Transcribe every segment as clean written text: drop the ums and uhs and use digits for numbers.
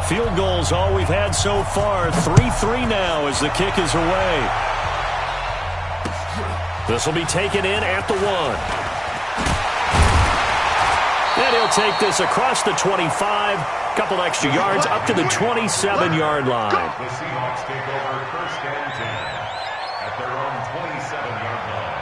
Field goal's all we've had so far. 3-3 now as the kick is away. This will be taken in at the 1. And he'll take this across the 25. Couple extra yards up to the 27-yard line. The Seahawks take over first and 10 at their own 27-yard line.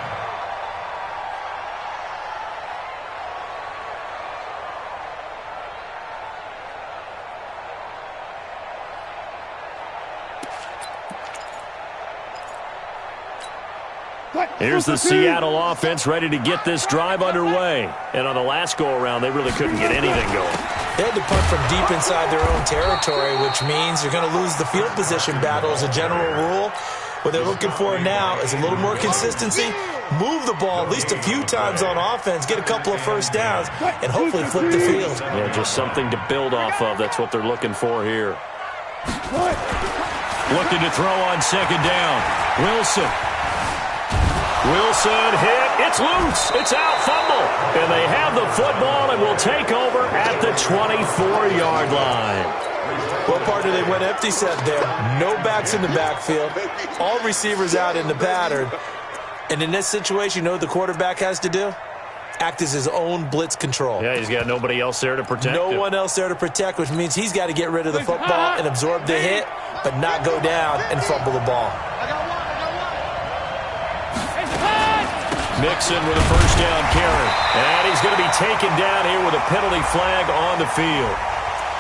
Here's the Seattle offense ready to get this drive underway. And on the last go-around, they really couldn't get anything going. They had to punt from deep inside their own territory, which means you're going to lose the field position battle as a general rule. What they're looking for now is a little more consistency, move the ball at least a few times on offense, get a couple of first downs, and hopefully flip the field. Yeah, just something to build off of. That's what they're looking for here. Looking to throw on second down. Wilson hit. It's loose. It's out. Fumble. And they have the football and will take over at the 24-yard line. What part do they went empty set there? No backs in the backfield. All receivers out in the pattern. And in this situation, you know what the quarterback has to do? Act as his own blitz control. Yeah, he's got nobody else there to protect him. No one else there to protect, which means he's got to get rid of the football and absorb the hit, but not go down and fumble the ball. Mixon with a first down carry. And he's going to be taken down here with a penalty flag on the field.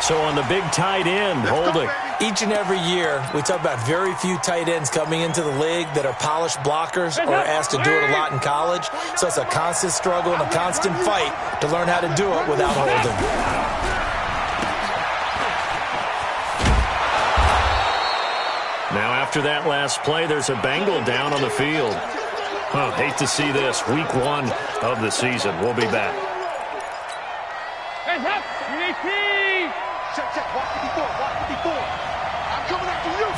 So on the big tight end, holding. Each and every year, we talk about very few tight ends coming into the league that are polished blockers or asked to do it a lot in college. So it's a constant struggle and a constant fight to learn how to do it without holding. Now after that last play, there's a Bengal down on the field. Hate to see this. Week 1 of the season. We'll be back. Hands up! Check. Walk 54. I'm coming after you.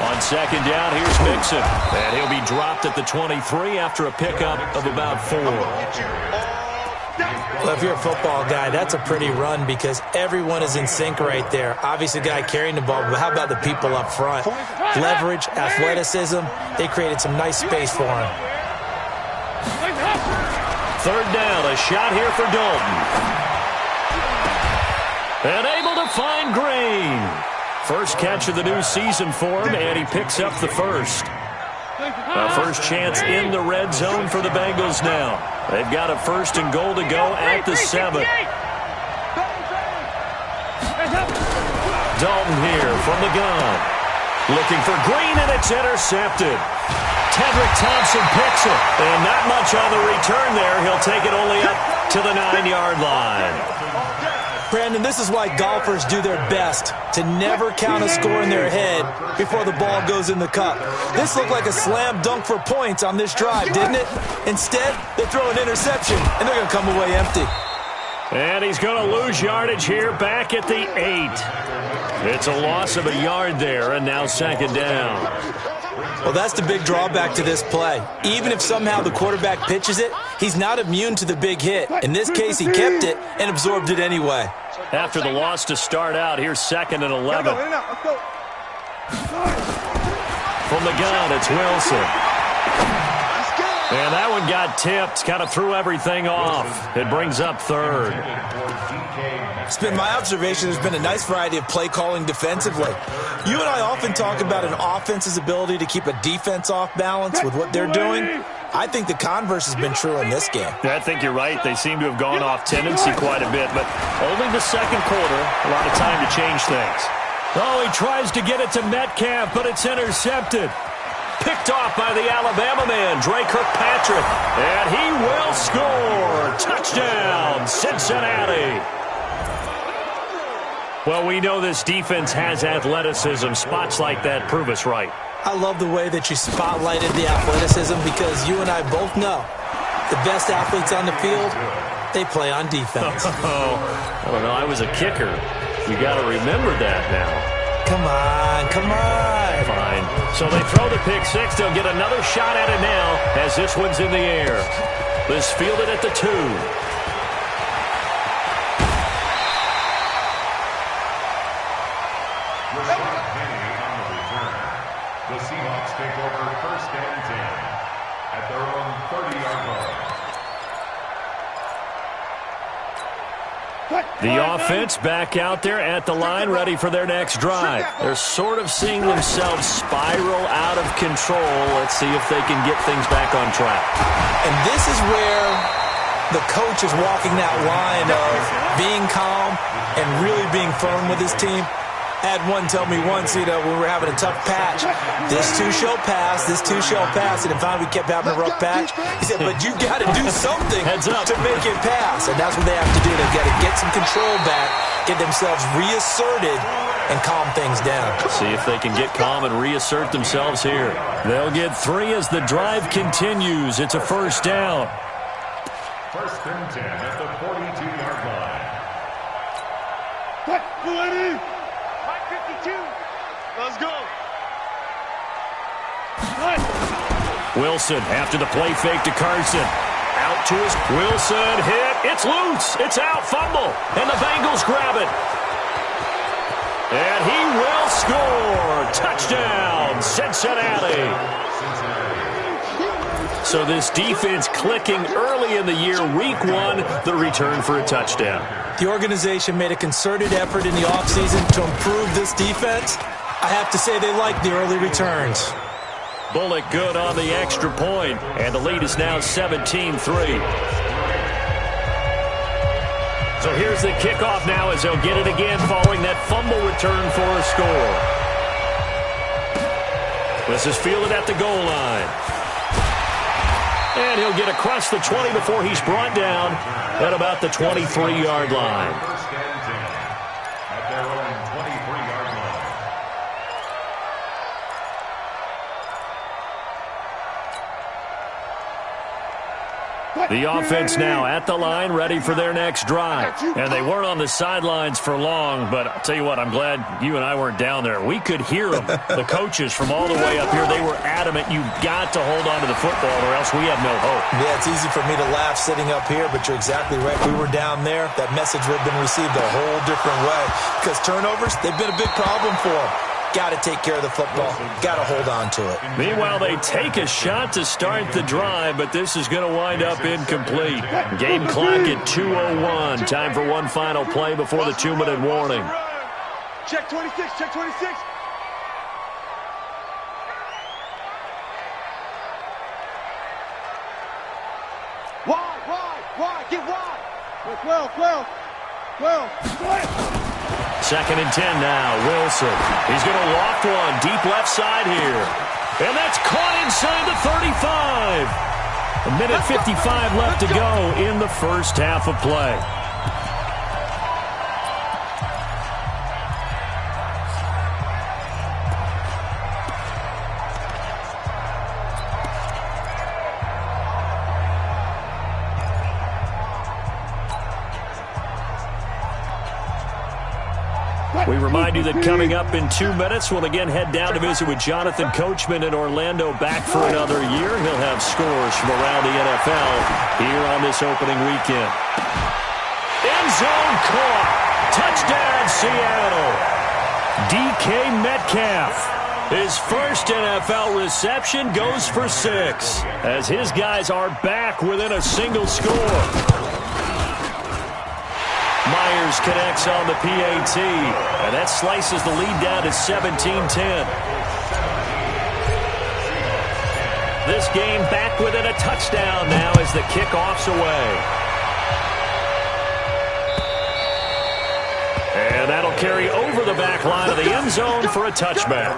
On second down, here's Mixon. And he'll be dropped at the 23 after a pickup of about 4. Well, if you're a football guy, that's a pretty run because everyone is in sync right there. Obviously, the guy carrying the ball, but how about the people up front? Leverage, athleticism, they created some nice space for him. Third down, a shot here for Dalton. And able to find Green. First catch of the new season for him, and he picks up the first. First chance in the red zone for the Bengals now. They've got a first and goal to go at the 7. Dalton here from the gun. Looking for Green, and it's intercepted. Tedrick Thompson picks it. And not much on the return there. He'll take it only up to the 9-yard line. Brandon, this is why golfers do their best to never count a score in their head before the ball goes in the cup. This looked like a slam dunk for points on this drive, didn't it? Instead, they throw an interception, and they're going to come away empty. And he's going to lose yardage here back at the 8. It's a loss of a yard there, and now second down. Well, that's the big drawback to this play. Even if somehow the quarterback pitches it, he's not immune to the big hit. In this case, he kept it and absorbed it anyway. After the loss to start out, here's 2nd and 11. From the gun, it's Wilson. And that one got tipped, kind of threw everything off. It brings up 3rd. It's been my observation there's been a nice variety of play calling defensively. You and I often talk about an offense's ability to keep a defense off balance with what they're doing. I think the converse has been true in this game. I think you're right. They seem to have gone off tendency quite a bit, but only the second quarter, a lot of time to change things. Oh, he tries to get it to Metcalf, but it's intercepted. Picked off by the Alabama man, Dre Kirkpatrick. And he will score. Touchdown, Cincinnati. Well, we know this defense has athleticism. Spots like that prove us right. I love the way that you spotlighted the athleticism because you and I both know the best athletes on the field, they play on defense. Oh, I don't know. I was a kicker. You got to remember that now. Come on. Fine. So they throw the pick 6. They'll get another shot at it now as this one's in the air. This fielded at the 2. The Seahawks take over 1st and 10 at their own 30-yard line. The offense back out there at the line, ready for their next drive. They're sort of seeing themselves spiral out of control. Let's see if they can get things back on track. And this is where the coach is walking that line of being calm and really being firm with his team. I had one tell me once, when we were having a tough patch, this too shall pass, this too shall pass, and finally we kept having a rough patch. He said, but you got to do something to make it pass, and that's what they have to do. They've got to get some control back, get themselves reasserted, and calm things down. See if they can get calm and reassert themselves here. They'll get 3 as the drive continues. It's a 1st down. 1st and 10 at the 42-yard line. Let's go. Wilson after the play fake to Carson. Out to his Wilson hit. It's loose. It's out. Fumble. And the Bengals grab it. And he will score. Touchdown, Cincinnati. So this defense clicking early in the year. Week 1, the return for a touchdown. The organization made a concerted effort in the offseason to improve this defense. I have to say they like the early returns. Bullock good on the extra point, and the lead is now 17-3. So here's the kickoff now as they'll get it again following that fumble return for a score. This is fielded at the goal line. And he'll get across the 20 before he's brought down at about the 23-yard line. 1st and 10 at their own 23-yard line. The offense now at the line, ready for their next drive. And they weren't on the sidelines for long, but I'll tell you what, I'm glad you and I weren't down there. We could hear them, the coaches from all the way up here. They were adamant, you've got to hold on to the football or else we have no hope. Yeah, it's easy for me to laugh sitting up here, but you're exactly right. If we were down there, that message would have been received a whole different way. Because turnovers, they've been a big problem for them. Got to take care of the football. Got to hold on to it. Meanwhile, they take a shot to start the drive, but this is going to wind up incomplete. Game clock at 2:01. Time for one final play before the 2-minute warning. Check 26, check 26. Wide, get wide. 12. 2nd and 10 now. Wilson. He's going to loft one deep left side here. And that's caught inside the 35. 1:55 left to go in the first half of play. We remind you that coming up in 2 minutes, we'll again head down to visit with Jonathan Coachman in Orlando, back for another year. He'll have scores from around the NFL here on this opening weekend. End zone caught. Touchdown, Seattle. DK Metcalf. His first NFL reception goes for 6 as his guys are back within a single score. Myers connects on the PAT, and that slices the lead down to 17-10. This game back within a touchdown now as the kickoff's away. And that'll carry over the back line of the end zone for a touchback.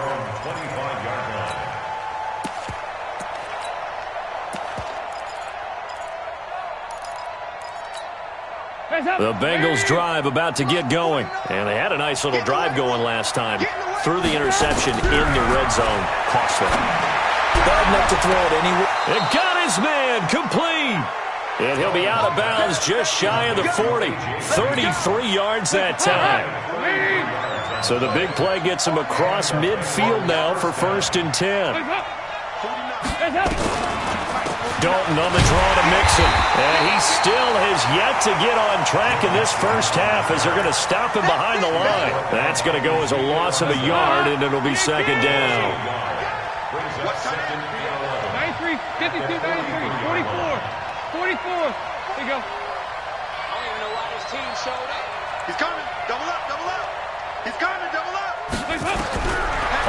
The Bengals drive about to get going. And they had a nice little drive going last time. Threw the interception in the red zone. Costly. Bad enough to throw it anywhere. It got his man complete. And he'll be out of bounds just shy of the 40. 33 yards that time. So the big play gets him across midfield now for 1st and 10. Dalton on the draw to Mixon. And he still has yet to get on track in this first half as they're going to stop him behind the line. That's going to go as a loss of a yard, and it'll be second down. 93, 52, 93, 44, 44. There you go. I don't even know why this team showed up. He's coming. Double up, double up. He's coming, double up.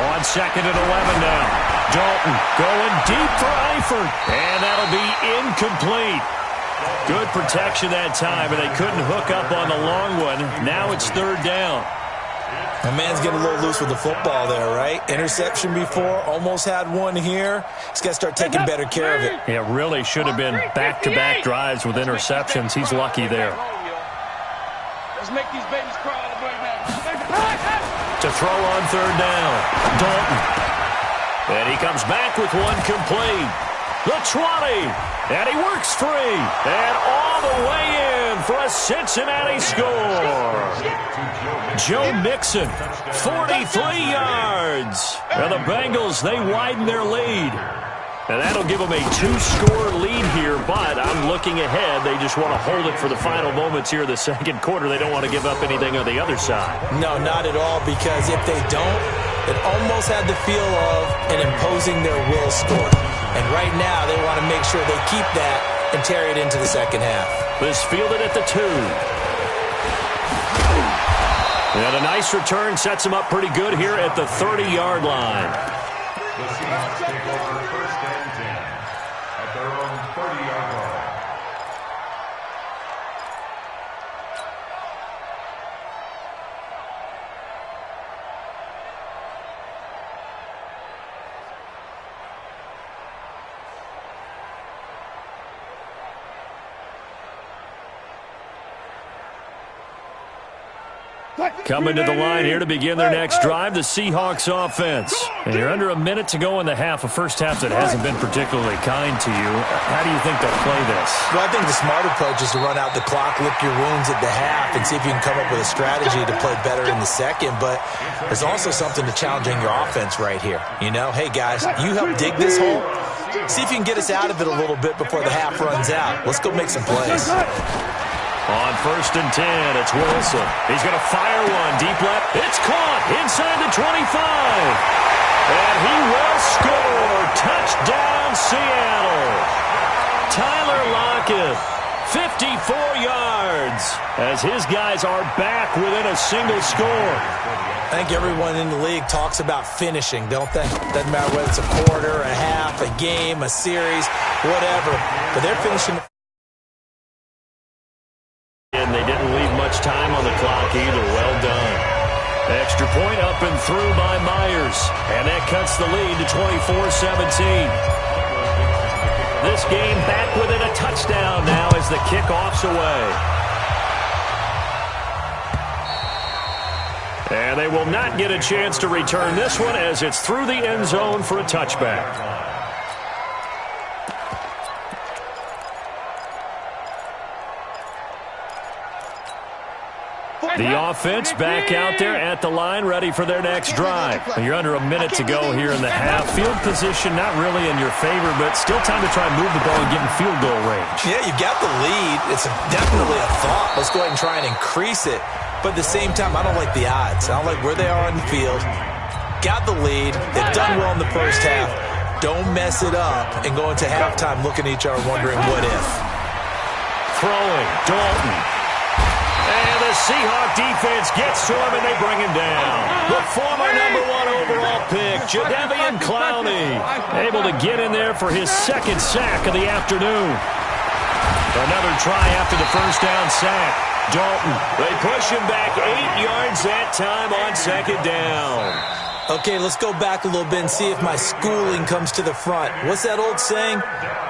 On second and 11 now. Dalton going deep for Eifert. And that'll be incomplete. Good protection that time, and they couldn't hook up on the long one. Now it's third down. My man's getting a little loose with the football there, right? Interception before, almost had one here. He's got to start taking better care of it. It really should have been back-to-back drives with interceptions. He's lucky there. Let's make these babies cry right now. To throw on third down, Dalton. And he comes back with one complete. The 20. And he works free. And all the way in for a Cincinnati score. Joe Mixon, 43 yards. And the Bengals, they widen their lead. And that'll give them a 2-score lead here, but I'm looking ahead. They just want to hold it for the final moments here in the second quarter. They don't want to give up anything on the other side. No, not at all, because if they don't, it almost had the feel of an imposing their will score. And right now, they want to make sure they keep that and carry it into the second half. This fielded at the 2. And a nice return sets them up pretty good here at the 30-yard line. The Seahawks take over first and 10 at their own 30-yard line. Coming to the line here to begin their next drive, the Seahawks offense. And you're under a minute to go in the half, a first half that hasn't been particularly kind to you. How do you think they'll play this? Well, I think the smart approach is to run out the clock, lick your wounds at the half, and see if you can come up with a strategy to play better in the second. But there's also something to challenging your offense right here. You know, hey, guys, you help dig this hole. See if you can get us out of it a little bit before the half runs out. Let's go make some plays. On first and 10, it's Wilson. He's going to fire one deep left. It's caught inside the 25. And he will score. Touchdown, Seattle. Tyler Lockett, 54 yards, as his guys are back within a single score. I think everyone in the league talks about finishing, don't they? Doesn't matter whether it's a quarter, a half, a game, a series, whatever. But they're finishing. And they didn't leave much time on the clock either. Well done. Extra point up and through by Myers. And that cuts the lead to 24-17. This game back within a touchdown now as the kickoff's away. And they will not get a chance to return this one as it's through the end zone for a touchback. The offense back out there at the line, ready for their next drive. You're under a minute to go here in the half. Field position not really in your favor, but still time to try and move the ball and get in field goal range. Yeah, you've got the lead. It's definitely a thought. Let's go ahead and try and increase it. But at the same time, I don't like the odds. I don't like where they are on the field. Got the lead. They've done well in the first half. Don't mess it up and go into halftime looking at each other wondering what if. Throwing, Dalton. And the Seahawk defense gets to him, and they bring him down. The former #1 overall pick, Jadeveon Clowney, able to get in there for his second sack of the afternoon. Another try after the first down sack. Dalton, they push him back 8 yards that time on second down. Okay, let's go back a little bit and see if my schooling comes to the front. What's that old saying?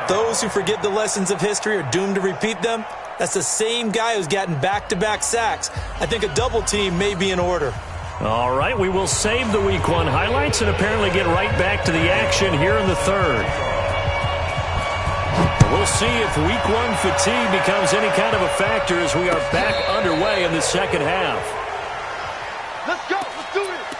Those who forget the lessons of history are doomed to repeat them. That's the same guy who's gotten back-to-back sacks. I think a double team may be in order. All right, we will save the Week 1 highlights and apparently get right back to the action here in the third. We'll see if Week 1 fatigue becomes any kind of a factor as we are back underway in the second half. Let's go. Let's do this.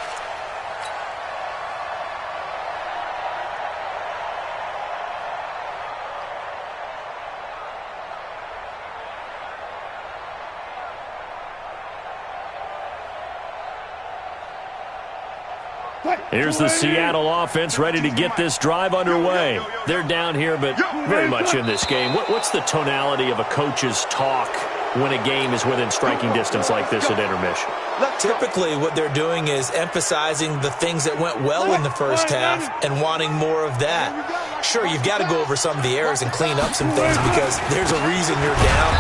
Here's the Seattle offense ready to get this drive underway. They're down here, but very much in this game. What's the tonality of a coach's talk when a game is within striking distance like this at intermission? Typically, what they're doing is emphasizing the things that went well in the first half and wanting more of that. Sure, you've got to go over some of the errors and clean up some things because there's a reason you're down.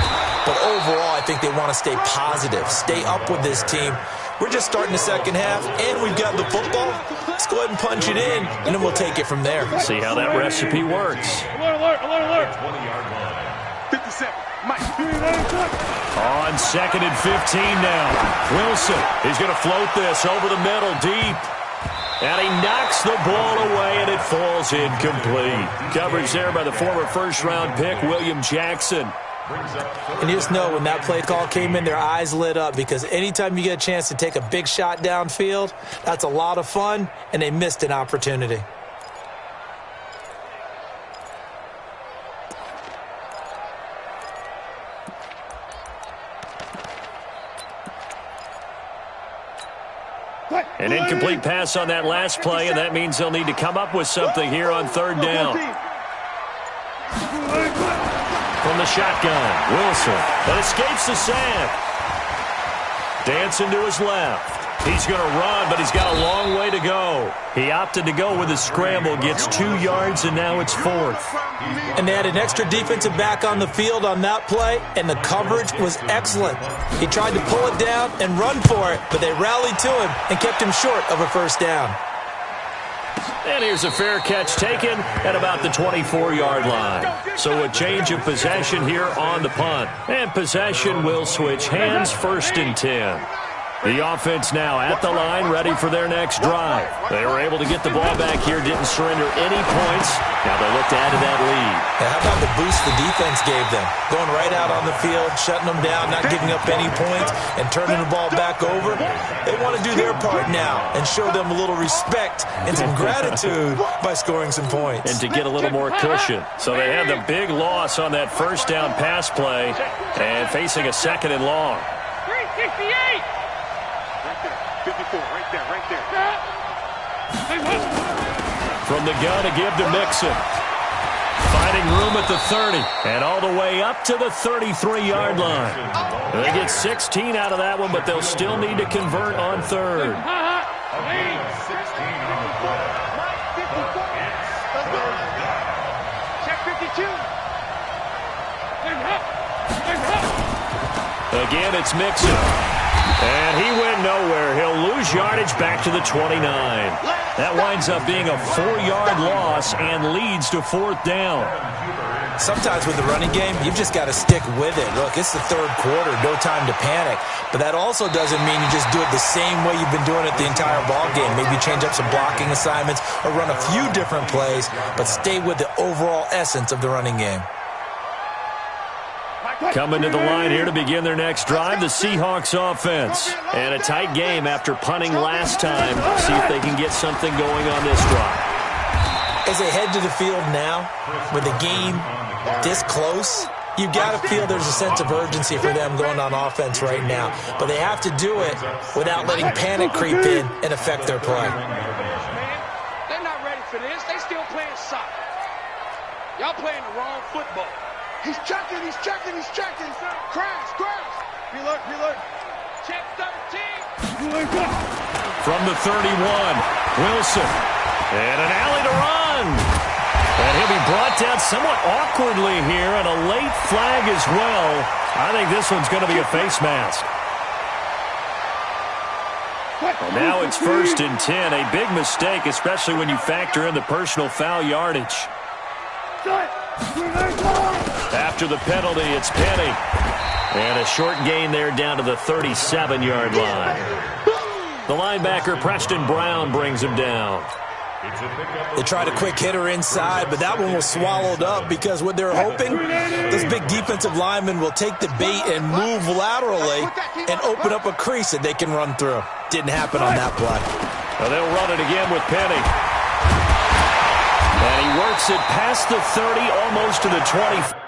But overall, I think they want to stay positive, stay up with this team. We're just starting the second half, and we've got the football. Let's go ahead and punch it in, and then we'll take it from there. See how that recipe works. Alert, alert, alert. 20-yard line. 57. Mike. On 2nd and 15 now. Wilson, he's going to float this over the middle, deep. And he knocks the ball away, and it falls incomplete. Coverage there by the former first-round pick, William Jackson. And you just know when that play call came in, their eyes lit up because anytime you get a chance to take a big shot downfield, that's a lot of fun, and they missed an opportunity. An incomplete pass on that last play, and that means they'll need to come up with something here on 3rd down. From the shotgun, Wilson, that escapes the sack. Dancing to his left. He's going to run, but he's got a long way to go. He opted to go with a scramble, gets 2 yards, and now it's 4th. And they had an extra defensive back on the field on that play, and the coverage was excellent. He tried to pull it down and run for it, but they rallied to him and kept him short of a first down. And here's a fair catch taken at about the 24-yard line. So a change of possession here on the punt. And possession will switch hands, 1st and 10. The offense now at the line, ready for their next drive. They were able to get the ball back here, didn't surrender any points. Now they look to add to that lead. Now how about the boost the defense gave them? Going right out on the field, shutting them down, not giving up any points, and turning the ball back over. They want to do their part now and show them a little respect and some gratitude by scoring some points. And to get a little more cushion. So they had the big loss on that first down pass play and facing a 2nd and long. 368. 54, right there. From the gun, a give to Mixon. Finding room at the 30. And all the way up to the 33-yard line. They get 16 out of that one, but they'll still need to convert on 3rd. Check 52. Again, it's Mixon. And he went nowhere. He'll lose yardage back to the 29. That winds up being a 4-yard loss and leads to 4th down. Sometimes with the running game, you've just got to stick with it. Look, it's the 3rd quarter, no time to panic. But that also doesn't mean you just do it the same way you've been doing it the entire ball game. Maybe change up some blocking assignments or run a few different plays, but stay with the overall essence of the running game. Coming to the line here to begin their next drive, the Seahawks offense. And a tight game after punting last time. See if they can get something going on this drive. As they head to the field now, with the game this close, you've got to feel there's a sense of urgency for them going on offense right now. But they have to do it without letting panic creep in and affect their play. They're not ready for this. They still playing soccer. Y'all playing the wrong football. He's checking. Crash. Reload. Check 13. From the 31, Wilson. And an alley to run. And he'll be brought down somewhat awkwardly here, and a late flag as well. I think this one's going to be a face mask. And now it's 1st and 10. A big mistake, especially when you factor in the personal foul yardage. After the penalty, it's Penny. And a short gain there down to the 37-yard line. The linebacker, Preston Brown, brings him down. They tried a quick hitter inside, but that one was swallowed up because what they're hoping, this big defensive lineman will take the bait and move laterally and open up a crease that they can run through. Didn't happen on that play. Well, they'll run it again with Penny. And he works it past the 30, almost to the 20.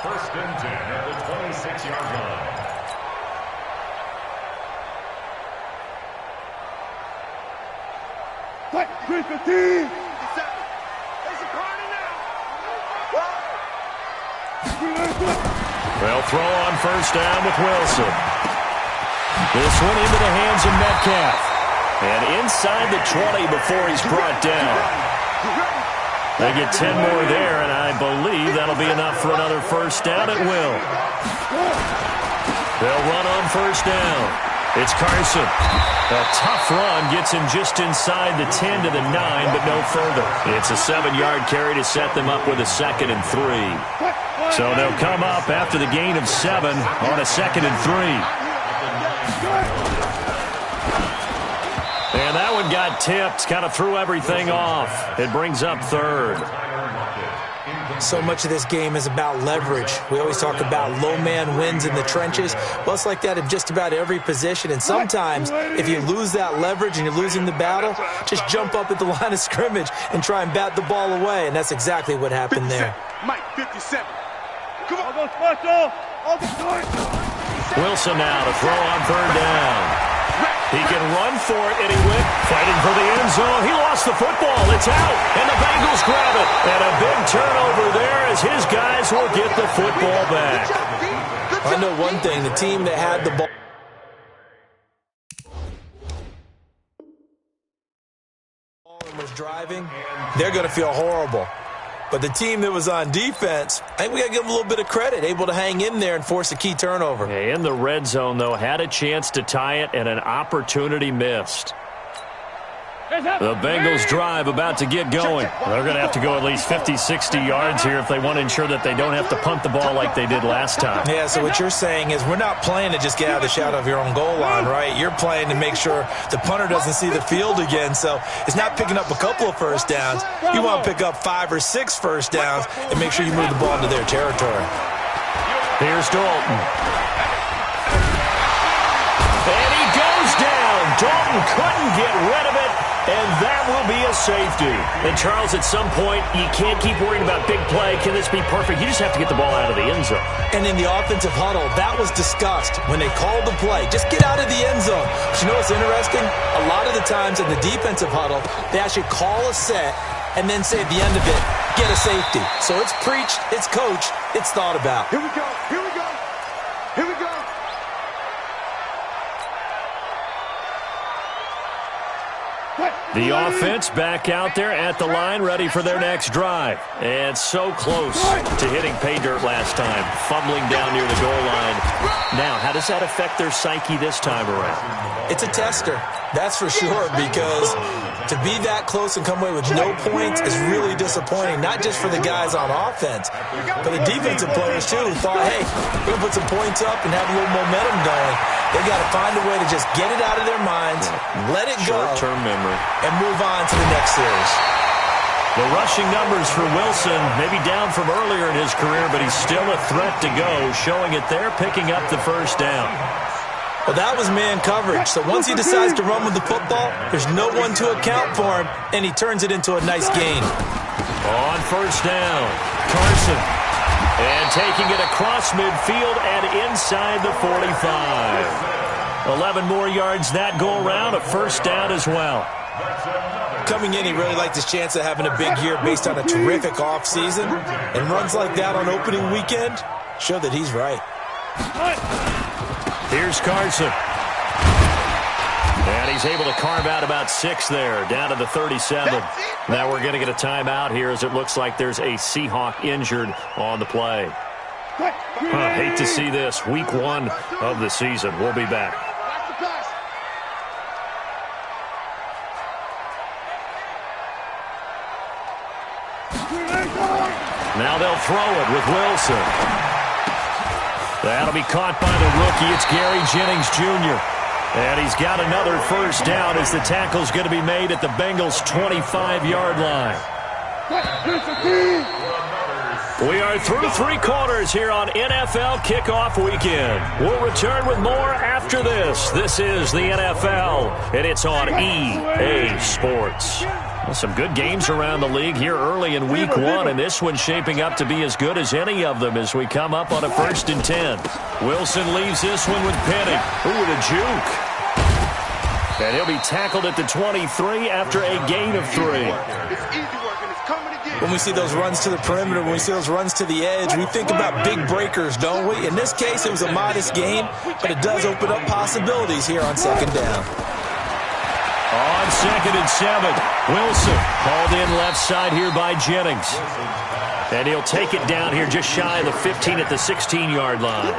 First and 10 at the 26-yard line. Fight, 315. There's a party now. They'll throw on first down with Wilson. This one into the hands of Metcalf. And inside the 20 before he's brought down. They get 10 more there, and I believe that'll be enough for another first down at will. They'll run on first down. It's Carson. A tough run gets him just inside the 10 to the 9, but no further. It's a 7-yard carry to set them up with a 2nd and 3. So they'll come up after the gain of 7 on a 2nd and 3. And that one got tipped, kind of threw everything off. It brings up 3rd. So much of this game is about leverage. We always talk about low man wins in the trenches. Well, it's like that in just about every position. And sometimes, if you lose that leverage and you're losing the battle, just jump up at the line of scrimmage and try and bat the ball away. And that's exactly what happened there. Mike, 57. Come on. Wilson now to throw on 3rd down. He can run for it, and he went fighting for the end zone. He lost the football. It's out, and the Bengals grab it. And a big turnover there as his guys will get the football back. I know one thing. The team that had the ball and was driving, they're going to feel horrible. But the team that was on defense, I think we got to give them a little bit of credit, able to hang in there and force a key turnover. In the red zone, though, had a chance to tie it and an opportunity missed. The Bengals drive about to get going. They're going to have to go at least 50, 60 yards here if they want to ensure that they don't have to punt the ball like they did last time. Yeah, so what you're saying is we're not playing to just get out of the shadow of your own goal line, right? You're playing to make sure the punter doesn't see the field again. So it's not picking up a couple of first downs. You want to pick up 5 or 6 first downs and make sure you move the ball into their territory. Here's Dalton. And he goes down. Dalton couldn't get rid of it. And that will be a safety. And, Charles, at some point, you can't keep worrying about big play. Can this be perfect? You just have to get the ball out of the end zone. And in the offensive huddle, that was discussed when they called the play. Just get out of the end zone. But you know what's interesting? A lot of the times in the defensive huddle, they actually call a set and then say at the end of it, get a safety. So it's preached, it's coached, it's thought about. Here we go. Here we go. Here we go. The offense back out there at the line, ready for their next drive. And so close to hitting pay dirt last time, fumbling down near the goal line. Now, how does that affect their psyche this time around? It's a tester, that's for sure, because to be that close and come away with no points is really disappointing, not just for the guys on offense, but the defensive players, too, who thought, hey, we're going to put some points up and have a little momentum going. They got to find a way to just get it out of their minds, let it go, short-term memory, and move on to the next series. The rushing numbers for Wilson, maybe down from earlier in his career, but he's still a threat to go, showing it there, picking up the first down. Well, that was man coverage. So once he decides to run with the football, there's no one to account for him, and he turns it into a nice gain. On first down, Carson. And taking it across midfield and inside the 45. 11 more yards that go around, a first down as well. Coming in, he really liked his chance of having a big year based on a terrific offseason. And runs like that on opening weekend show that he's right. Here's Carson. And he's able to carve out about 6 there, down to the 37. Now we're going to get a timeout here as it looks like there's a Seahawk injured on the play. Hate to see this. Week 1 of the season. We'll be back. Now they'll throw it with Wilson. That'll be caught by the rookie. It's Gary Jennings Jr. And he's got another first down as the tackle's going to be made at the Bengals' 25-yard line. We are through 3 quarters here on NFL Kickoff Weekend. We'll return with more after this. This is the NFL, and it's on EA Sports. Well, some good games around the league here early in week one, and this one's shaping up to be as good as any of them as we come up on a 1st and 10. Wilson leaves this one with Penny. Ooh, with a juke. And he'll be tackled at the 23 after a gain of 3. When we see those runs to the perimeter, when we see those runs to the edge, we think about big breakers, don't we? In this case, it was a modest gain, but it does open up possibilities here on 2nd down. On 2nd and 7, Wilson hauled in left side here by Jennings. And he'll take it down here just shy of the 15 at the 16-yard line.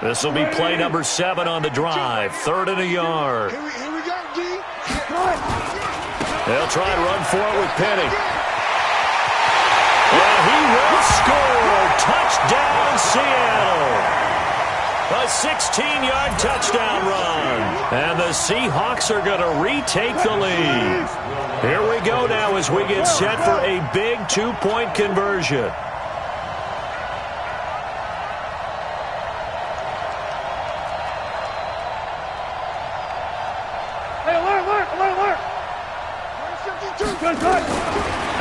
This will be play number 7 on the drive. 3rd and a yard. Here we go, D. They'll try and run for it with Penny. And he will score. Touchdown, Seattle. A 16-yard touchdown run. And the Seahawks are going to retake the lead. Here we go now as we get set for a big 2-point conversion.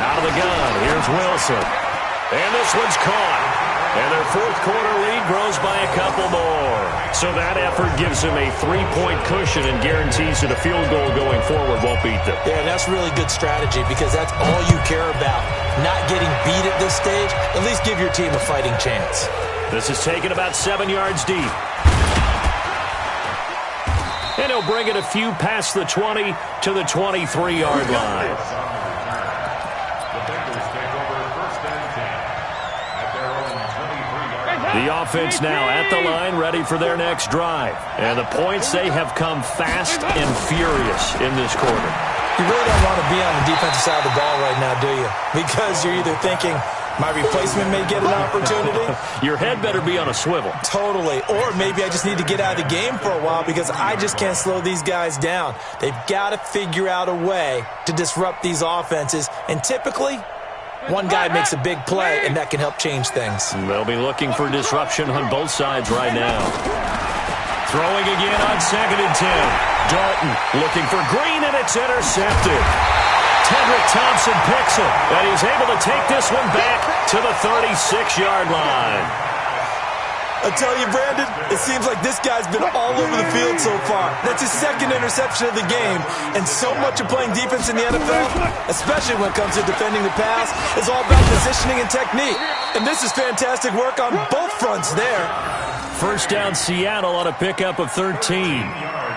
Out of the gun, here's Wilson. And this one's caught. And their 4th quarter lead grows by a couple more. So that effort gives them a 3-point cushion and guarantees that a field goal going forward won't beat them. Yeah, that's really good strategy because that's all you care about. Not getting beat at this stage. At least give your team a fighting chance. This is taken about 7 yards deep. And he'll bring it a few past the 20 to the 23-yard line. The offense now at the line, ready for their next drive. And the points, they have come fast and furious in this quarter. You really don't want to be on the defensive side of the ball right now, do you? Because you're either thinking, my replacement may get an opportunity. Your head better be on a swivel. Totally. Or maybe I just need to get out of the game for a while because I just can't slow these guys down. They've got to figure out a way to disrupt these offenses. And typically, one guy makes a big play, and that can help change things. They'll be looking for disruption on both sides right now. Throwing again on 2nd and 10. Dalton looking for Green, and it's intercepted. Tedrick Thompson picks it, and he's able to take this one back to the 36-yard line. I tell you, Brandon, it seems like this guy's been all over the field so far. That's his 2nd interception of the game. And so much of playing defense in the NFL, especially when it comes to defending the pass, is all about positioning and technique. And this is fantastic work on both fronts there. 1st down, Seattle on a pickup of 13.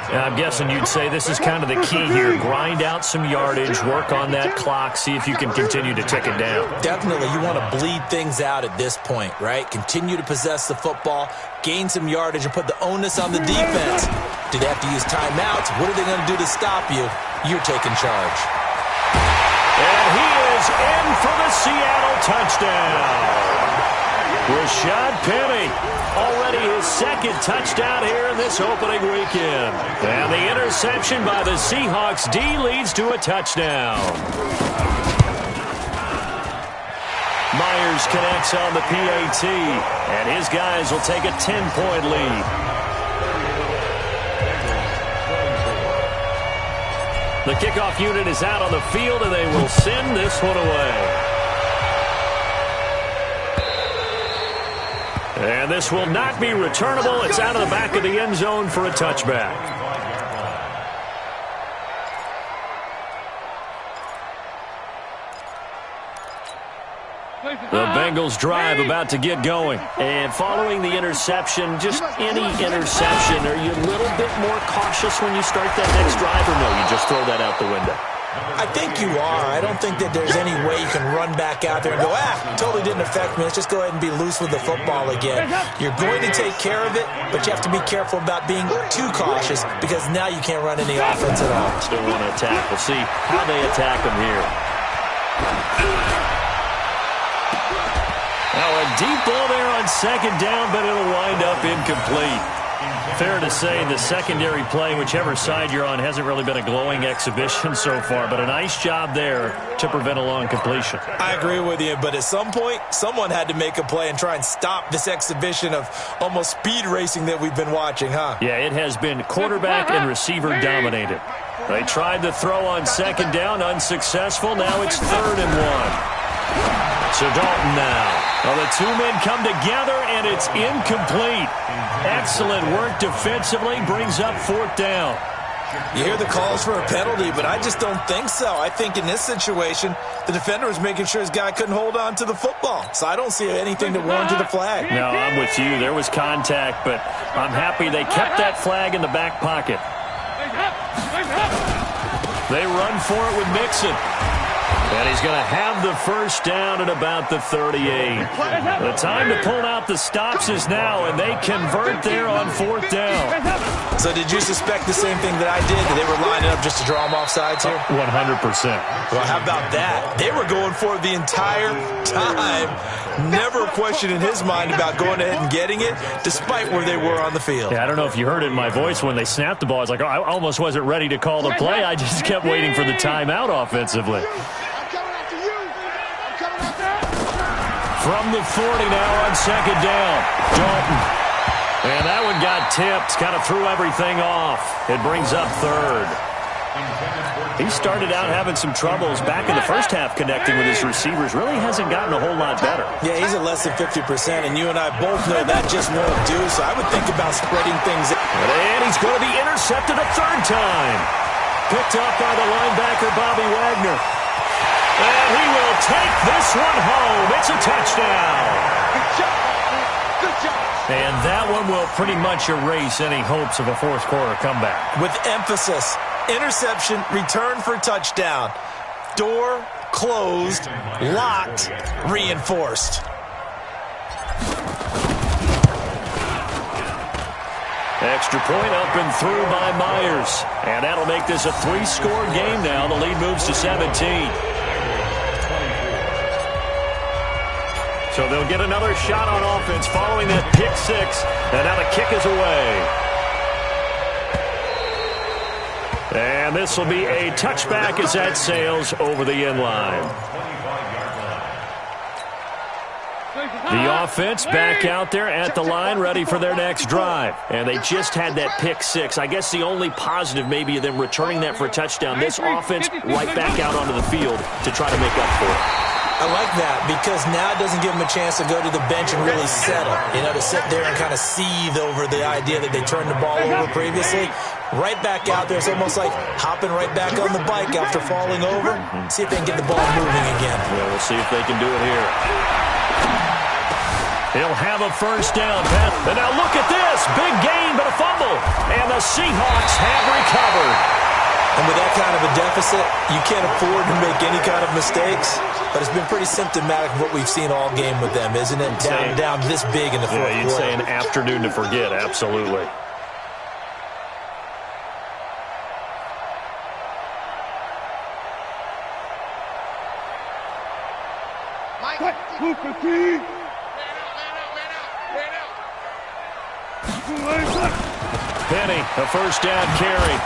I'm guessing you'd say this is kind of the key here. Grind out some yardage, work on that clock, see if you can continue to tick it down. Definitely. You want to bleed things out at this point, right? Continue to possess the football, gain some yardage, and put the onus on the defense. Do they have to use timeouts? What are they going to do to stop you? You're taking charge. And he is in for the Seattle touchdown. Rashad Penny, already his 2nd touchdown here in this opening weekend. And the interception by the Seahawks D leads to a touchdown. Myers connects on the PAT, and his guys will take a 10-point lead. The kickoff unit is out on the field, and they will send this one away. And this will not be returnable. It's out of the back of the end zone for a touchback. The Bengals drive about to get going. And following the interception, just any interception, are you a little bit more cautious when you start that next drive, or no, you just throw that out the window? I think you are. I don't think that there's any way you can run back out there and go, totally didn't affect me. Let's just go ahead and be loose with the football again. You're going to take care of it, but you have to be careful about being too cautious because now you can't run any offense at all. Still want to attack. We'll see how they attack them here. Now a deep ball there on 2nd down, but it'll wind up incomplete. Fair to say the secondary play, whichever side you're on, hasn't really been a glowing exhibition so far, but a nice job there to prevent a long completion. I agree with you, but at some point, someone had to make a play and try and stop this exhibition of almost speed racing that we've been watching, huh? Yeah, it has been quarterback and receiver dominated. They tried to throw on second down, unsuccessful. Now it's 3rd and 1. So Dalton now. Well, the two men come together, and it's incomplete. Excellent work defensively, brings up 4th down. You hear the calls for a penalty, but I just don't think so. I think in this situation, the defender was making sure his guy couldn't hold on to the football. So I don't see anything to warrant the flag. No, I'm with you. There was contact, but I'm happy they kept that flag in the back pocket. They run for it with Mixon. And he's going to have the first down at about the 38. The time to pull out the stops is now, and they convert there on 4th down. So did you suspect the same thing that I did, that they were lining up just to draw them off sides here? 100%. Well, how about that? They were going for it the entire time. Never a question in his mind about going ahead and getting it, despite where they were on the field. Yeah, I don't know if you heard it in my voice when they snapped the ball. I was like, oh, I almost wasn't ready to call the play. I just kept waiting for the timeout offensively. From the 40 now on second down. Dalton. And that one got tipped. Kind of threw everything off. It brings up 3rd. He started out having some troubles back in the first half connecting with his receivers. Really hasn't gotten a whole lot better. Yeah, he's at less than 50%, and you and I both know that just won't do. So I would think about spreading things out. And he's going to be intercepted a 3rd time. Picked up by the linebacker, Bobby Wagner. And he will take this one home. It's a touchdown. Good job. Good job. And that one will pretty much erase any hopes of a 4th quarter comeback. With emphasis, interception, return for touchdown. Door closed, locked, reinforced. Extra point up and through by Myers. And that'll make this a 3-score game now. The lead moves to 17. So they'll get another shot on offense following that pick 6. And now the kick is away. And this will be a touchback as that sails over the end line. The offense back out there at the line, ready for their next drive. And they just had that pick 6. I guess the only positive maybe of them returning that for a touchdown. This offense right back out onto the field to try to make up for it. I like that because now it doesn't give them a chance to go to the bench and really settle. You know, to sit there and kind of seethe over the idea that they turned the ball over previously. Right back out there. It's almost like hopping right back on the bike after falling over. See if they can get the ball moving again. Yeah, we'll see if they can do it here. He'll have a first down. And now look at this. Big gain, but a fumble. And the Seahawks have recovered. And with that kind of a deficit, you can't afford to make any kind of mistakes. But it's been pretty symptomatic of what we've seen all game with them, isn't it? Down this big in the fourth quarter. You'd say an afternoon to forget, absolutely. Penny, a first down carry.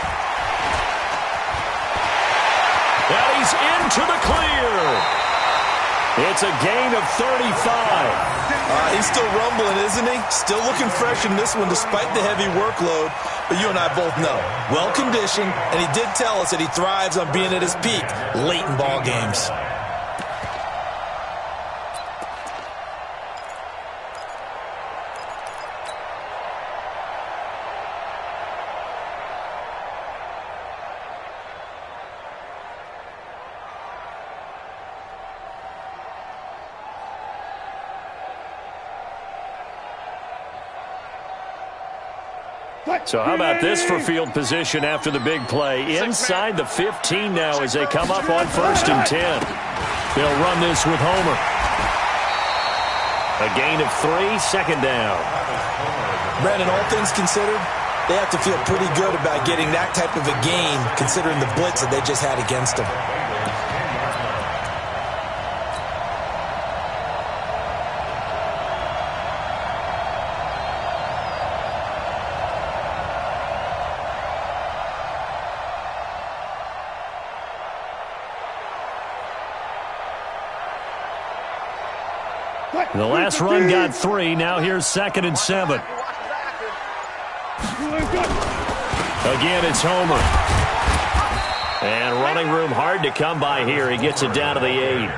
And he's into the clear. It's a gain of 35. He's still rumbling, isn't he? Still looking fresh in this one despite the heavy workload. But you and I both know, well-conditioned, and he did tell us that he thrives on being at his peak late in ball games. So how about this for field position after the big play? Inside the 15 now as they come up on 1st and 10. They'll run this with Homer. A gain of 3, second down. Brandon, all things considered, they have to feel pretty good about getting that type of a gain considering the blitz that they just had against them. The last run got 3. Now here's 2nd and 7. Again, it's Homer. And running room hard to come by here. He gets it down to the 8.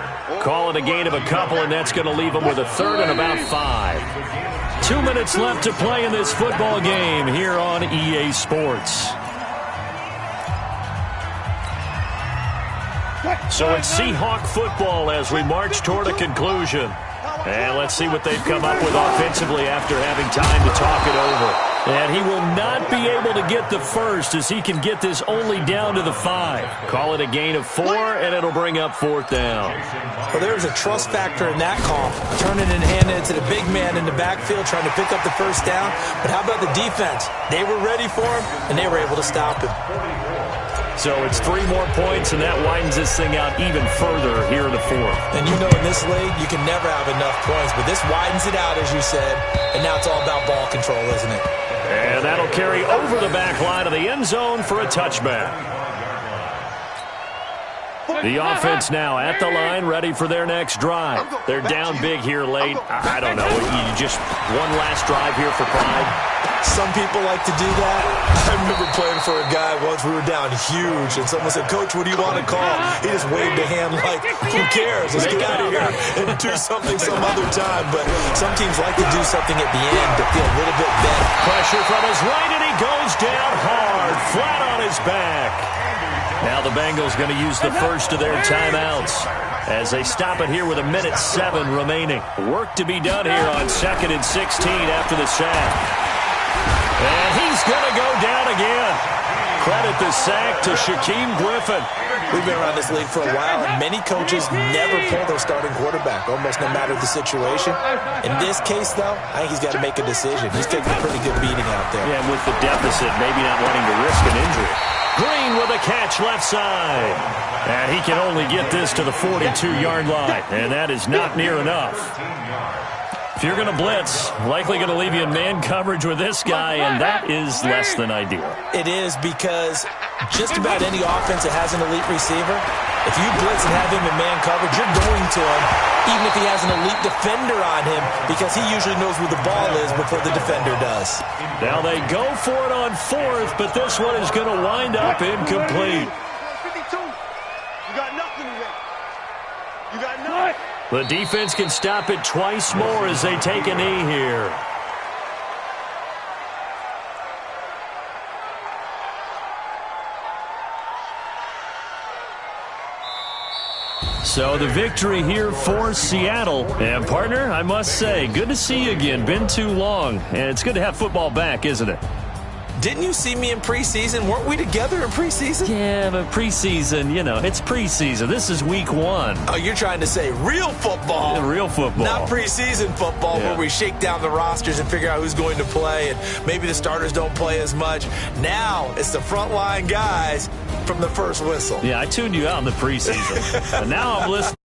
Call it a gain of a couple, and that's going to leave him with a 3rd and about 5. 2 minutes left to play in this football game here on EA Sports. So it's Seahawk football as we march toward a conclusion. And let's see what they've come up with offensively after having time to talk it over. And he will not be able to get the first as he can get this only down to the 5. Call it a gain of 4, and it'll bring up 4th down. Well, there's a trust factor in that call. Turning and handing it to the big man in the backfield, trying to pick up the first down. But how about the defense? They were ready for him, and they were able to stop him. So it's 3 more points, and that widens this thing out even further here in the 4th. And you know in this league, you can never have enough points, but this widens it out, as you said, and now it's all about ball control, isn't it? And that'll carry over the back line of the end zone for a touchback. The offense now at the line, ready for their next drive. They're down big here late. I don't know. You just one last drive here for pride. Some people like to do that. I remember playing for a guy once. We were down huge, and someone said, "Coach, what do you want to call?" He just waved a hand like, "Who cares? Let's get out of here and do something some other time." But some teams like to do something at the end to feel a little bit better. Pressure from his right, and he goes down hard, flat on his back. Now the Bengals going to use the first of their timeouts as they stop it here with 1:07 remaining. Work to be done here on 2nd and 16 after the sack. And he's going to go down again. Credit the sack to Shaquem Griffin. We've been around this league for a while, and many coaches never pull their starting quarterback, almost no matter the situation. In this case, though, I think he's got to make a decision. He's taking a pretty good beating out there. Yeah, and with the deficit, maybe not wanting to risk an injury. Green with a catch left side. And he can only get this to the 42-yard line, and that is not near enough. If you're going to blitz, likely going to leave you in man coverage with this guy, and that is less than ideal. It is, because just about any offense that has an elite receiver, if you blitz and have him in man coverage, you're going to him, even if he has an elite defender on him, because he usually knows where the ball is before the defender does. Now they go for it on 4th, but this one is going to wind up incomplete. 52. You got nothing to win. You got nothing. The defense can stop it twice more as they take a knee here. So the victory here for Seattle. And partner, I must say, good to see you again. Been too long. And it's good to have football back, isn't it? Didn't you see me in preseason? Weren't we together in preseason? Yeah, but preseason, you know, it's preseason. This is week 1. Oh, you're trying to say real football. Yeah, real football. Not preseason football, where we shake down the rosters and figure out who's going to play, and maybe the starters don't play as much. Now it's the frontline guys from the first whistle. Yeah, I tuned you out in the preseason. And now I'm listening.